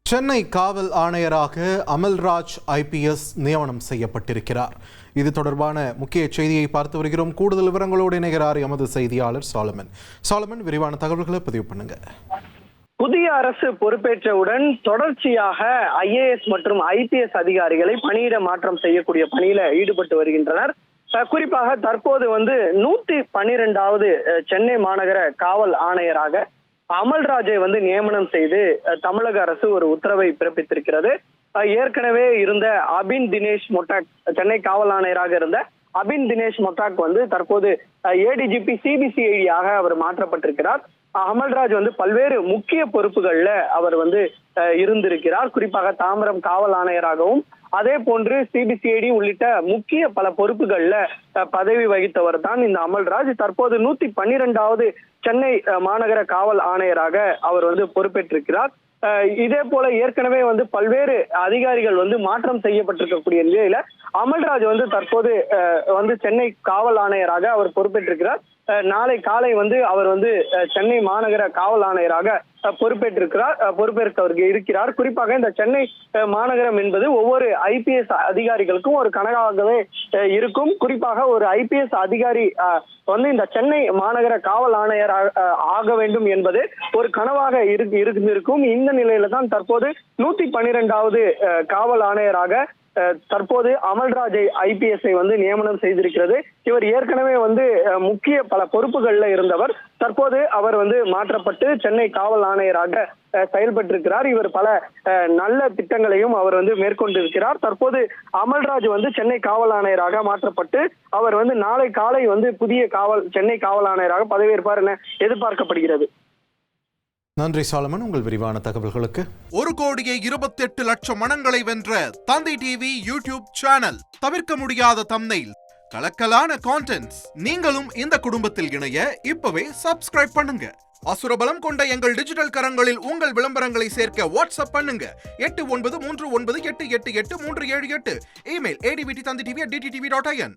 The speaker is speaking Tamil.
சென்னை காவல் ஆணையராக அமல்ராஜ் IPS நியமனம் செய்யப்பட்டிருக்கிறார். இது தொடர்பான முக்கிய செய்தியை பார்த்து வருகிறோம். கூடுதல் விவரங்களோடு இணைகிறார் எமது செய்தியாளர் சாலமன். விரிவான தகவல்களை பதிவு பண்ணுங்க. புதிய அரசு பொறுப்பேற்றவுடன் தொடர்ச்சியாக IAS மற்றும் IPS அதிகாரிகளை பணியிட மாற்றம் செய்யக்கூடிய பணியில ஈடுபட்டு வருகின்றனர். குறிப்பாக தற்போது 112வது சென்னை மாநகர காவல் ஆணையராக அமல்ராஜை நியமனம் செய்து தமிழக அரசு ஒரு உத்தரவை பிறப்பித்திருக்கிறது. ஏற்கனவே இருந்த அபின் தினேஷ் மொட்டாக், சென்னை காவல் ஆணையராக இருந்த அபின் தினேஷ் மொட்டாக் தற்போது ADGP CBCID ஆக அவர் மாற்றப்பட்டிருக்கிறார். அமல்ராஜ் பல்வேறு முக்கிய பொறுப்புகள்ல அவர் இருந்திருக்கிறார். குறிப்பாக தாம்பரம் காவல் ஆணையராகவும் அதே போன்று CBCID உள்ளிட்ட முக்கிய பல பொறுப்புகள்ல பதவி வகித்தவர் தான் இந்த அமல்ராஜ். தற்போது 112வது சென்னை மாநகர காவல் ஆணையராக அவர் பொறுப்பேற்றிருக்கிறார். இதே போல ஏற்கனவே பல்வேறு அதிகாரிகள் மாற்றம் செய்யப்பட்டிருக்கக்கூடிய நிலையில அமல்ராஜ் தற்போது சென்னை காவல் ஆணையராக அவர் பொறுப்பேற்றிருக்கிறார். நாளை காலை அவர் சென்னை மாநகர காவல் ஆணையராக பொறுப்பேற்க இருக்கிறார். குறிப்பாக இந்த சென்னை மாநகரம் என்பது ஒவ்வொரு IPS அதிகாரிகளுக்கும் ஒரு கனவாகவே இருக்கும். குறிப்பாக ஒரு IPS அதிகாரி இந்த சென்னை மாநகர காவல் ஆணையர் ஆக வேண்டும் என்பது ஒரு கனவாக இருந்திருக்கும். இந்த நிலையில தான் தற்போது 112வது காவல் ஆணையராக தற்போது அமல்ராஜை IPS நியமனம் செய்திருக்கிறது. இவர் ஏற்கனவே முக்கிய பல பொறுப்புகள்ல இருந்தவர். தற்போது அவர் மாற்றப்பட்டு சென்னை காவல் ஆணையராக செயல்பட்டிருக்கிறார். இவர் பல நல்ல திட்டங்களையும் அவர் மேற்கொண்டிருக்கிறார். தற்போது அமல்ராஜ் சென்னை காவல் ஆணையராக மாற்றப்பட்டு அவர் நாளை காலை புதிய சென்னை காவல் ஆணையராக பதவியேற்பார் என எதிர்பார்க்கப்படுகிறது. நன்றி சாலமன், உங்கள் விரிவான தகவல்களுக்கு. 1,28,00,000 மனங்களை வென்ற தந்தி டிவி யூடியூப் சேனல். தவிர்க்க முடியாத தம்ப்நெயில், கலக்கலான கான்டென்ட்ஸ். நீங்களும் இந்த குடும்பத்தில் இணைய இப்பவே சப்ஸ்கிரைப் பண்ணுங்க. அசுரபலம் கொண்ட எங்கள் டிஜிட்டல் கரங்களில் உங்கள் விளம்பரங்களை சேர்க்க வாட்ஸ்அப் பண்ணுங்க. 8939888378. Email advtthanditv@dttv.in.